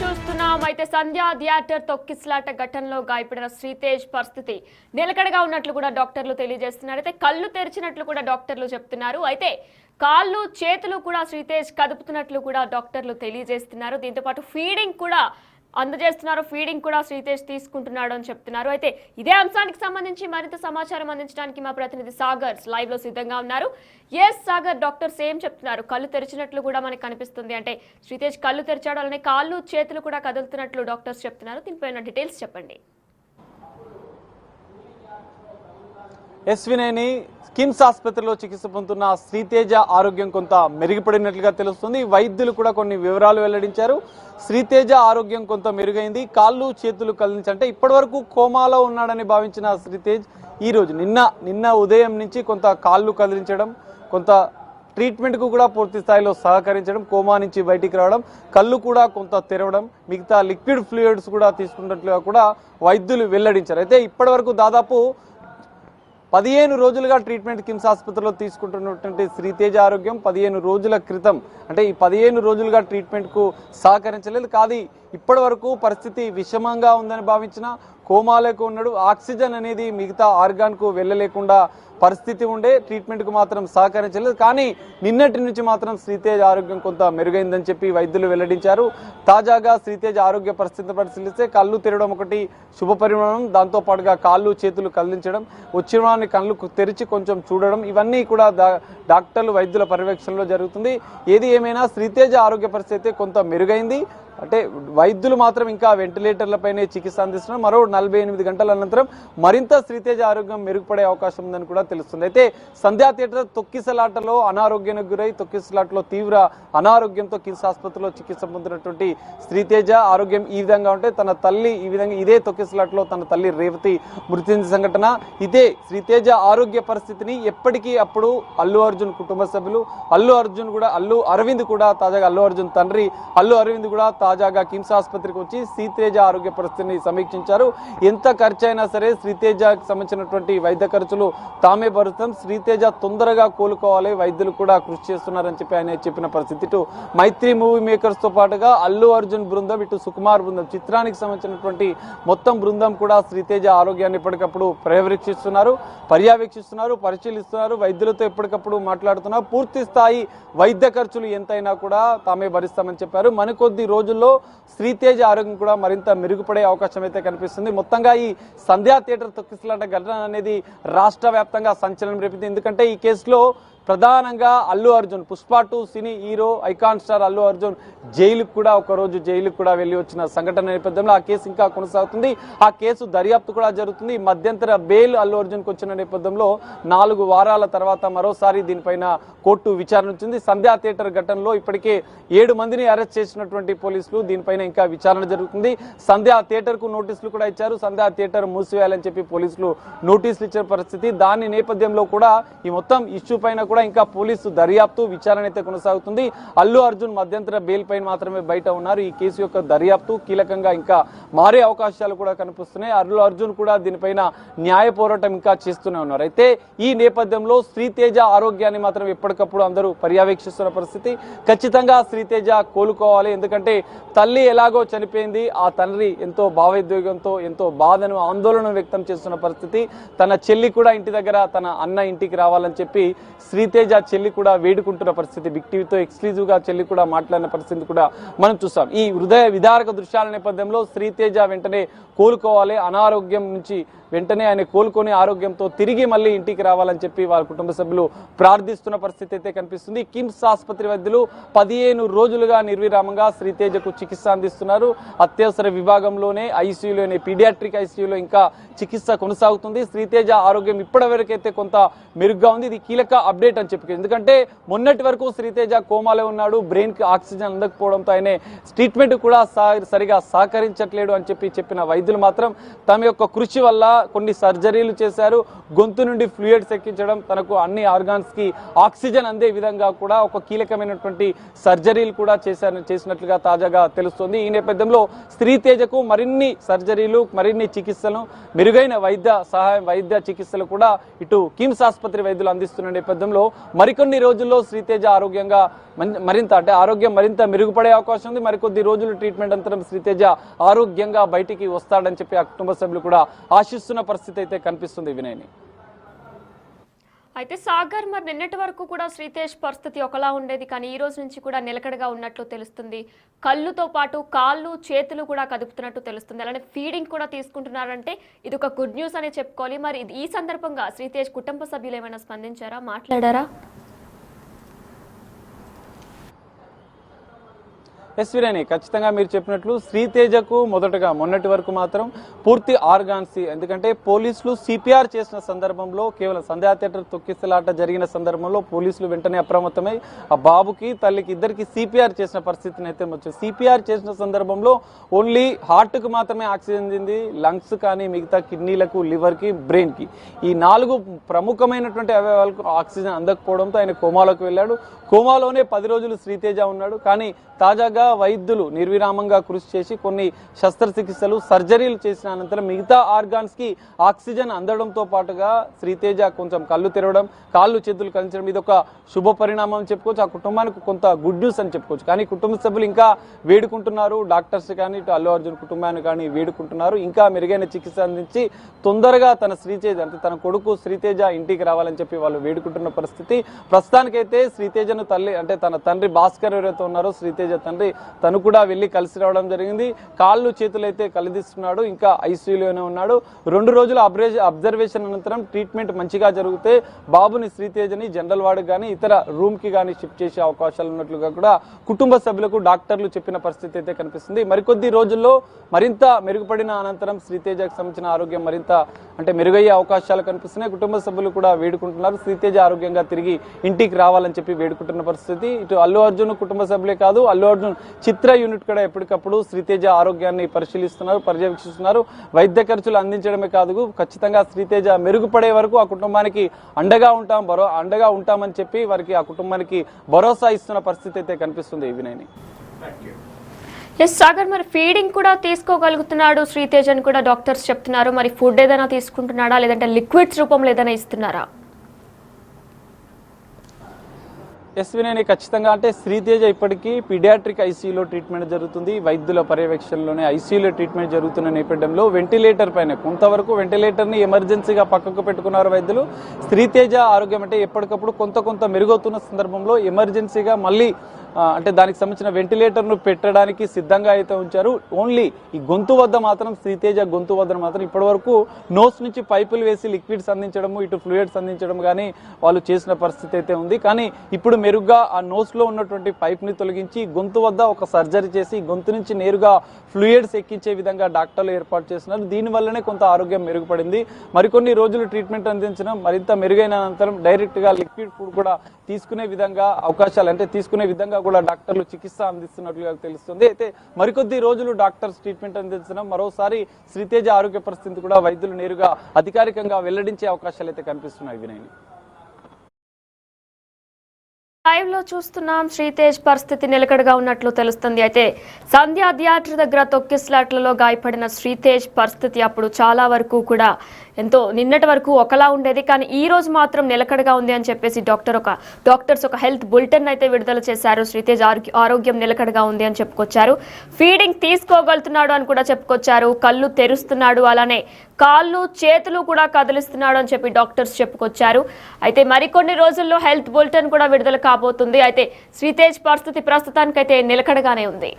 చూస్తున్నాం. అయితే సంధ్య థియేటర్ తొక్కిస్లాట ఘటనలో గాయపడిన శ్రీతేజ్ పరిస్థితి నిలకడగా ఉన్నట్లు కూడా డాక్టర్లు తెలియజేస్తున్నారు. అయితే కళ్ళు తెరిచినట్లు కూడా డాక్టర్లు చెప్తున్నారు. అయితే కాళ్ళు చేతులు కూడా శ్రీతేజ్ కదుపుతున్నట్లు కూడా డాక్టర్లు తెలియజేస్తున్నారు. దీంతో పాటు ఫీడింగ్ కూడా అందజేస్తున్నారు. ఫీడింగ్ కూడా శ్రీతేజ్ తీసుకుంటున్నాడు అని చెప్తున్నారు. అయితే ఇదే అంశానికి సంబంధించి మరింత సమాచారం అందించడానికి మా ప్రతినిధి సాగర్ లైవ్ లో సిద్ధంగా ఉన్నారు. ఎస్ సాగర్, డాక్టర్స్ ఏం చెప్తున్నారు? కళ్ళు తెరిచినట్లు కూడా మనకు కనిపిస్తుంది. అంటే శ్రీతేజ్ కళ్ళు తెరిచాడు, అలానే కాళ్ళు చేతులు కూడా కదులుతున్నట్లు డాక్టర్స్ చెప్తున్నారు. దీనిపైన డీటెయిల్స్ చెప్పండి. ఎస్వినేని కిమ్స్ ఆసుపత్రిలో చికిత్స పొందుతున్న శ్రీతేజ ఆరోగ్యం కొంత మెరుగుపడినట్లుగా తెలుస్తుంది. వైద్యులు కూడా కొన్ని వివరాలు వెల్లడించారు. శ్రీతేజ ఆరోగ్యం కొంత మెరుగైంది. కాళ్ళు చేతులు కదిలించంటే ఇప్పటి వరకు కోమాలో ఉన్నాడని భావించిన శ్రీతేజ్ ఈ రోజు నిన్న ఉదయం నుంచి కొంత కాళ్ళు కదిలించడం, కొంత ట్రీట్మెంట్కు కూడా పూర్తి స్థాయిలో సహకరించడం, కోమా నుంచి బయటికి రావడం, కళ్ళు కూడా కొంత తెరవడం, మిగతా లిక్విడ్ ఫ్లూయిడ్స్ కూడా తీసుకున్నట్లుగా కూడా వైద్యులు వెల్లడించారు. అయితే ఇప్పటి వరకు దాదాపు 15 రోజులుగా ట్రీట్మెంట్ కిమ్స్ ఆసుపత్రిలో తీసుకుంటున్నటువంటి శ్రీతేజ ఆరోగ్యం 15 రోజుల క్రితం అంటే ఈ 15 రోజులుగా ట్రీట్మెంట్కు సహకరించలేదు. కానీ ఇప్పటి వరకు పరిస్థితి విషమంగా ఉందని భావించిన, కోమాలోకి ఉన్నాడు. ఆక్సిజన్ అనేది మిగతా ఆర్గాన్కు వెళ్ళలేకుండా పరిస్థితి ఉండే, ట్రీట్మెంట్కు మాత్రం సహకరించలేదు. కానీ నిన్నటి నుంచి మాత్రం శ్రీతేజ్ ఆరోగ్యం కొంత మెరుగైందని చెప్పి వైద్యులు వెల్లడించారు. తాజాగా శ్రీతేజ్ ఆరోగ్య పరిస్థితిని పరిశీలిస్తే కళ్ళు తెరవడం ఒకటి శుభ పరిమాణం, దాంతో పాటుగా కాళ్ళు చేతులు కదిలించడం, వచ్చిన కళ్ళు తెరిచి కొంచెం చూడడం, ఇవన్నీ కూడా డాక్టర్లు వైద్యుల పర్యవేక్షణలో జరుగుతుంది. ఏది ఏమైనా శ్రీతేజ్ ఆరోగ్య పరిస్థితి కొంత మెరుగైంది. అంటే వైద్యులు మాత్రం ఇంకా వెంటిలేటర్లపైనే చికిత్స అందిస్తున్నారు. మరో 48 గంటల అనంతరం మరింత శ్రీతేజ ఆరోగ్యం మెరుగుపడే అవకాశం ఉందని కూడా తెలుస్తుంది. అయితే సంధ్యా థియేటర్ తొక్కిసలాటలో అనారోగ్యానికి గురై తొక్కిసలాటలో తీవ్ర అనారోగ్యంతో కిమ్స్ ఆసుపత్రిలో చికిత్స పొందినటువంటి శ్రీతేజ ఆరోగ్యం ఈ విధంగా ఉంటే తన తల్లి ఈ విధంగా ఇదే తొక్కిసలాటలో తన తల్లి రేవతి మృతి చెందిన సంఘటన, ఇదే శ్రీతేజ ఆరోగ్య పరిస్థితిని ఎప్పటికీ అప్పుడు అల్లు అర్జున్ కుటుంబ సభ్యులు, అల్లు అరవింద్ కూడా తాజాగా అల్లు అర్జున్ తండ్రి అల్లు అరవింద్ కూడా తాజాగా కిమ్స్ ఆసుపత్రికి వచ్చి శ్రీతేజ ఆరోగ్య పరిస్థితిని సమీక్షించారు. ఎంత ఖర్చు అయినా సరే శ్రీతేజకి సంబంధించినటువంటి వైద్య ఖర్చులు తామే భరుస్తాం, శ్రీతేజ తొందరగా కోలుకోవాలి, వైద్యులు కూడా కృషి చేస్తున్నారని చెప్పి ఆయన చెప్పిన పరిస్థితి. ఇటు మైత్రి మూవీ మేకర్స్ తో పాటుగా అల్లు అర్జున్ బృందం, ఇటు సుకుమార్ బృందం, చిత్రానికి సంబంధించినటువంటి మొత్తం బృందం కూడా శ్రీతేజ ఆరోగ్యాన్ని ఎప్పటికప్పుడు పర్యవేక్షిస్తున్నారు, పరిశీలిస్తున్నారు, వైద్యులతో ఎప్పటికప్పుడు మాట్లాడుతున్నారు. పూర్తి స్థాయి వైద్య ఖర్చులు ఎంతైనా కూడా తామే భరిస్తామని చెప్పారు. మరికొద్ది రోజుల్లో శ్రీతేజ ఆరోగ్యం కూడా మరింత మెరుగుపడే అవకాశం అయితే కనిపిస్తుంది. మొత్తంగా ఈ సంధ్యా థియేటర్ తొక్కిసలాట ఘటన అనేది రాష్ట్ర వ్యాప్తంగా సంచలనం రేపింది. ఎందుకంటే ఈ కేసులో ప్రధానంగా Allu Arjun, Pushpa 2 cine hero icon star Allu Arjun ఒకరోజు జైలుకు కూడా వెళ్ళి వచ్చిన సంఘటన నేపథ్యంలో ఆ కేసు ఇంకా కొనసాగుతుంది. ఆ కేసు దర్యాప్తు కూడా జరుగుతుంది. మధ్యంతర బెయిల్ అల్లు అర్జున్కి వచ్చిన నేపథ్యంలో 4 వారాల తర్వాత మరోసారి దీనిపైన కోర్టు విచారణ వచ్చింది. సంధ్యా థియేటర్ ఘటనలో ఇప్పటికే 7 మందిని అరెస్ట్ చేసినటువంటి పోలీసులు దీనిపైన ఇంకా విచారణ జరుగుతుంది. సంధ్యా థియేటర్ కు నోటీసులు కూడా ఇచ్చారు. సంధ్యా థియేటర్ మూసివేయాలని చెప్పి పోలీసులు నోటీసులు ఇచ్చిన పరిస్థితి. దాని నేపథ్యంలో కూడా ఈ మొత్తం ఇష్యూ పైన కూడా ఇంకా పోలీసు దర్యాప్తు విచారణ అయితే కొనసాగుతుంది. అల్లు అర్జున్ మధ్యంతర బెయిల్ పైన మాత్రమే బయట ఉన్నారు. ఈ కేసు యొక్క దర్యాప్తు కీలకంగా ఇంకా మారే అవకాశాలు కూడా కనిపిస్తున్నాయి. అల్లు అర్జున్ కూడా దీనిపైన న్యాయ పోరాటం ఇంకా చేస్తూనే ఉన్నారు. అయితే ఈ నేపథ్యంలో శ్రీతేజ ఆరోగ్యాన్ని మాత్రం ఎప్పటికప్పుడు అందరూ పర్యవేక్షిస్తున్న పరిస్థితి. ఖచ్చితంగా శ్రీతేజ కోలుకోవాలి. ఎందుకంటే తల్లి ఎలాగో చనిపోయింది, ఆ తండ్రి ఎంతో భావోద్వేగంతో ఎంతో బాధను ఆందోళన వ్యక్తం చేస్తున్న పరిస్థితి. తన చెల్లి కూడా ఇంటి దగ్గర తన అన్న ఇంటికి రావాలని చెప్పి శ్రీతేజ చెల్లి కూడా వేడుకుంటున్న పరిస్థితి. బిగ్ టీవీతో ఎక్స్క్లూజివ్ గా చెల్లి కూడా మాట్లాడిన పరిస్థితి కూడా మనం చూస్తాం. ఈ హృదయ విదారక దృశ్యాల నేపథ్యంలో శ్రీతేజ వెంటనే కోలుకోవాలి, అనారోగ్యం నుంచి వెంటనే ఆయన కోలుకొని ఆరోగ్యంతో తిరిగి మళ్ళీ ఇంటికి రావాలని చెప్పి వారి కుటుంబ సభ్యులు ప్రార్థిస్తున్న పరిస్థితి అయితే కనిపిస్తుంది. కిమ్స్ ఆసుపత్రి వైద్యులు 15 రోజులుగా నిర్విరామంగా శ్రీతేజకు చికిత్స అందిస్తున్నారు. అత్యవసర విభాగంలోనే ఐసీయూలోనే పీడియాట్రిక్ ఐసీయూలో ఇంకా చికిత్స కొనసాగుతుంది. శ్రీతేజ ఆరోగ్యం ఇప్పటివరకైతే కొంత మెరుగ్గా ఉంది. ఇది కీలక అప్డేట్ అని చెప్పి, ఎందుకంటే మొన్నటి వరకు శ్రీతేజ కోమాలో ఉన్నాడు, బ్రెయిన్ కి ఆక్సిజన్ అందకపోవడంతో ఆయన ట్రీట్మెంట్ కూడా సరిగా సహకరించట్లేడు అని చెప్పిన వైద్యులు మాత్రం తమ యొక్క కృషి వల్ల కొన్ని సర్జరీలు చేశారు. గొంతు నుండి ఫ్లూయిడ్స్ ఎక్కించడం, తనకు అన్ని ఆర్గాన్స్ కి ఆక్సిజన్ అందే విధంగా కూడా ఒక కీలకమైనటువంటి సర్జరీలు కూడా చేసినట్లుగా తాజాగా తెలుస్తోంది. ఈ నేపథ్యంలో శ్రీతేజకు మరిన్ని సర్జరీలు, మరిన్ని చికిత్సలు, మెరుగైన వైద్య చికిత్సలు కూడా ఇటు కిమ్స్ ఆసుపత్రి వైద్యులు అందిస్తున్న నేపథ్యంలో మరికొన్ని రోజుల్లో శ్రీతేజ ఆరోగ్యం మరింత మెరుగుపడే అవకాశం ఉంది. మరికొద్ది రోజులు ట్రీట్మెంట్ అనంతరం శ్రీతేజ ఆరోగ్యంగా బయటికి వస్తాడని చెప్పి ఆ కుటుంబ సభ్యులు కూడా ఆశిస్తున్న పరిస్థితి అయితే కనిపిస్తుంది. వినయని అయితే సాగర్, మరి నిన్నటి వరకు కూడా శ్రీతేజ్ పరిస్థితి ఒకలా ఉండేది, కానీ ఈ రోజు నుంచి కూడా నిలకడగా ఉన్నట్లు తెలుస్తుంది. కళ్ళుతో పాటు కాళ్ళు చేతులు కూడా కదుపుతున్నట్టు తెలుస్తుంది. అలానే ఫీడింగ్ కూడా తీసుకుంటున్నారంటే ఇది ఒక గుడ్ న్యూస్ అనే చెప్పుకోవాలి. మరి ఈ సందర్భంగా శ్రీతేజ్ కుటుంబ సభ్యులు ఏమైనా స్పందించారా, మాట్లాడారా? ఎస్ వినయని, ఖచ్చితంగా మీరు చెప్పినట్లు శ్రీతేజకు మొన్నటి వరకు మాత్రం పూర్తి ఆర్గాన్స్, ఎందుకంటే పోలీసులు సిపిఆర్ చేసిన సందర్భంలో, కేవలం సంధ్యా థియేటర్ తొక్కిసలాట జరిగిన సందర్భంలో పోలీసులు వెంటనే అప్రమత్తమై ఆ బాబుకి తల్లికి ఇద్దరికి సిపిఆర్ చేసిన పరిస్థితిని అయితే వచ్చింది. సిపిఆర్ చేసిన సందర్భంలో ఓన్లీ హార్ట్కు మాత్రమే ఆక్సిజన్ అందింది, లంగ్స్ కానీ మిగతా కిడ్నీలకు, లివర్కి, బ్రెయిన్కి, ఈ 4 ప్రముఖమైనటువంటి అవయవాలకు ఆక్సిజన్ అందకపోవడంతో ఆయన కోమాలోకి వెళ్ళాడు. కోమాలోనే 10 రోజులు శ్రీతేజ ఉన్నాడు. కానీ తాజాగా వైద్యులు నిర్విరామంగా కృషి చేసి కొన్ని శస్త్రచికిత్సలు, సర్జరీలు చేసిన అనంతరం మిగతా ఆర్గాన్స్ కి ఆక్సిజన్ అందడంతో పాటుగా శ్రీతేజ కొంచెం కళ్ళు తెరవడం, కాళ్ళు చేతులు కలించడం, ఇది ఒక శుభ పరిణామం చెప్పుకోవచ్చు. ఆ కుటుంబానికి కొంత గుడ్ న్యూస్ అని చెప్పుకోవచ్చు. కానీ కుటుంబ సభ్యులు ఇంకా వేడుకుంటున్నారు, డాక్టర్స్ కానీ ఇటు అల్లు అర్జున్ కుటుంబాన్ని కానీ వేడుకుంటున్నారు, ఇంకా మెరుగైన చికిత్స అందించి తొందరగా తన శ్రీతేజ అంటే తన కొడుకు శ్రీతేజ ఇంటికి రావాలని చెప్పి వాళ్ళు వేడుకుంటున్న పరిస్థితి. ప్రస్తుతానికైతే శ్రీతేజను తన తండ్రి భాస్కర్ ఎవరైతే ఉన్నారో శ్రీతేజ తండ్రి, తను కూడా వెళ్ళి కలిసి రావడం జరిగింది. కాళ్ళు చేతులు అయితే కలిదిస్తున్నాడు, ఇంకా ఐసీయూలోనే ఉన్నాడు. 2 రోజుల అబ్జర్వేషన్ అనంతరం ట్రీట్మెంట్ మంచిగా జరిగితే బాబుని శ్రీతేజని జనరల్ వార్డుకి కానీ ఇతర రూమ్ కి కానీ షిఫ్ట్ చేసే అవకాశాలు ఉన్నట్లుగా కూడా కుటుంబ సభ్యులకు డాక్టర్లు చెప్పిన పరిస్థితి అయితే కనిపిస్తుంది. మరికొద్ది రోజుల్లో మరింత మెరుగుపడిన అనంతరం శ్రీతేజకు సంబంధించిన ఆరోగ్యం మరింత మెరుగయ్యే అవకాశాలు కనిపిస్తున్నాయి. కుటుంబ సభ్యులు కూడా వేడుకుంటున్నారు శ్రీతేజ ఆరోగ్యంగా తిరిగి ఇంటికి రావాలని చెప్పి వేడుకుంటున్న పరిస్థితి. ఇటు అల్లు అర్జున్ కుటుంబ సభ్యులే కాదు, అల్లు అర్జున్ చిత్ర యూనిట్ కూడా ఎప్పటికప్పుడు శ్రీతేజ ఆరోగ్యాన్ని పరిశీలిస్తున్నారు, పర్యవేక్షిస్తున్నారు. వైద్య ఖర్చులు అందించడమే కాదు, ఖచ్చితంగా శ్రీతేజ మెరుగుపడే వరకు ఆ కుటుంబానికి అండగా ఉంటామని చెప్పి వారికి, ఆ కుటుంబానికి భరోసా ఇస్తున్న పరిస్థితి అయితే కనిపిస్తుంది. వినయని. ఎస్ సాగర్, మరి ఫీడింగ్ కూడా తీసుకోగలుగుతున్నాడు శ్రీతేజ్ అని కూడా డాక్టర్స్ చెప్తున్నారు. మరి ఫుడ్ ఏదైనా తీసుకుంటున్నాడా, లేదంటే లిక్విడ్స్ రూపంలో ఏదైనా ఇస్తున్నారా? ఎస్ వినయని, ఖచ్చితంగా శ్రీతేజ ఇప్పటికీ పీడియాట్రిక్ ఐసీయూలో ట్రీట్మెంట్ జరుగుతుంది. వైద్యుల పర్యవేక్షణలోనే ఐసీయూలో ట్రీట్మెంట్ జరుగుతున్న నేపథ్యంలో వెంటిలేటర్ పైన కొంతవరకు వెంటిలేటర్ని ఎమర్జెన్సీగా పక్కకు పెట్టుకున్నారు వైద్యులు. శ్రీతేజ ఆరోగ్యం ఎప్పటికప్పుడు కొంత మెరుగవుతున్న సందర్భంలో ఎమర్జెన్సీగా మళ్ళీ దానికి సంబంధించిన వెంటిలేటర్ను పెట్టడానికి సిద్ధంగా అయితే ఉంచారు. ఓన్లీ ఈ గొంతు వద్ద మాత్రం, శ్రీతేజ గొంతు వద్ద మాత్రం ఇప్పటి వరకు నోస్ నుంచి పైపులు వేసి లిక్విడ్స్ అందించడము, ఇటు ఫ్లూయిడ్స్ అందించడం కానీ వాళ్ళు చేసిన పరిస్థితి అయితే ఉంది. కానీ ఇప్పుడు మెరుగ్గా ఆ నోస్ లో ఉన్నటువంటి పైప్ ని తొలగించి గొంతు వద్ద ఒక సర్జరీ చేసి గొంతు నుంచి నేరుగా ఫ్లూయిడ్స్ ఎక్కించే విధంగా డాక్టర్లు ఏర్పాటు చేస్తున్నారు. దీనివల్లనే కొంత ఆరోగ్యం మెరుగుపడింది. మరికొన్ని రోజులు ట్రీట్మెంట్ అందించడం, మరింత మెరుగైన అనంతరం డైరెక్ట్ గా లిక్విడ్ ఫుడ్ కూడా తీసుకునే విధంగా తీసుకునే విధంగా కూడా డాక్టర్లు చికిత్స అందిస్తున్నట్లుగా తెలుస్తుంది. అయితే మరికొద్ది రోజులు డాక్టర్స్ ట్రీట్మెంట్ అందించడం, మరోసారి శ్రీతేజ ఆరోగ్య పరిస్థితి కూడా వైద్యులు నేరుగా అధికారికంగా వెల్లడించే అవకాశాలు అయితే కనిపిస్తున్నాయి. వినయ్, లైవ్ లో చూస్తున్నాం శ్రీతేజ్ పరిస్థితి నిలకడగా ఉన్నట్లు తెలుస్తుంది. అయితే సంధ్యా థియేటర్ దగ్గర తొక్కిసలాట్లలో గాయపడిన శ్రీతేజ్ పరిస్థితి అప్పుడు చాలా వరకు కూడా నిన్నటి వరకు ఒకలా ఉండేది, కానీ ఈ రోజు మాత్రం నిలకడగా ఉంది అని చెప్పేసి డాక్టర్స్ ఒక హెల్త్ బులెటిన్ అయితే విడుదల చేశారు. శ్రీతేజ్ ఆరోగ్యం నిలకడగా ఉంది అని చెప్పుకొచ్చారు. ఫీడింగ్ తీసుకోగలుగుతున్నాడు అని కూడా చెప్పుకొచ్చారు. కళ్ళు తెరుస్తున్నాడు, అలానే కాళ్ళు చేతులు కూడా కదిలిస్తున్నాడు అని చెప్పి డాక్టర్స్ చెప్పుకొచ్చారు. అయితే మరికొన్ని రోజుల్లో హెల్త్ బులెటిన్ కూడా విడుదల కాబోతుంది. అయితే శ్రీతేజ్ పరిస్థితి ప్రస్తుతానికైతే నిలకడగానే ఉంది.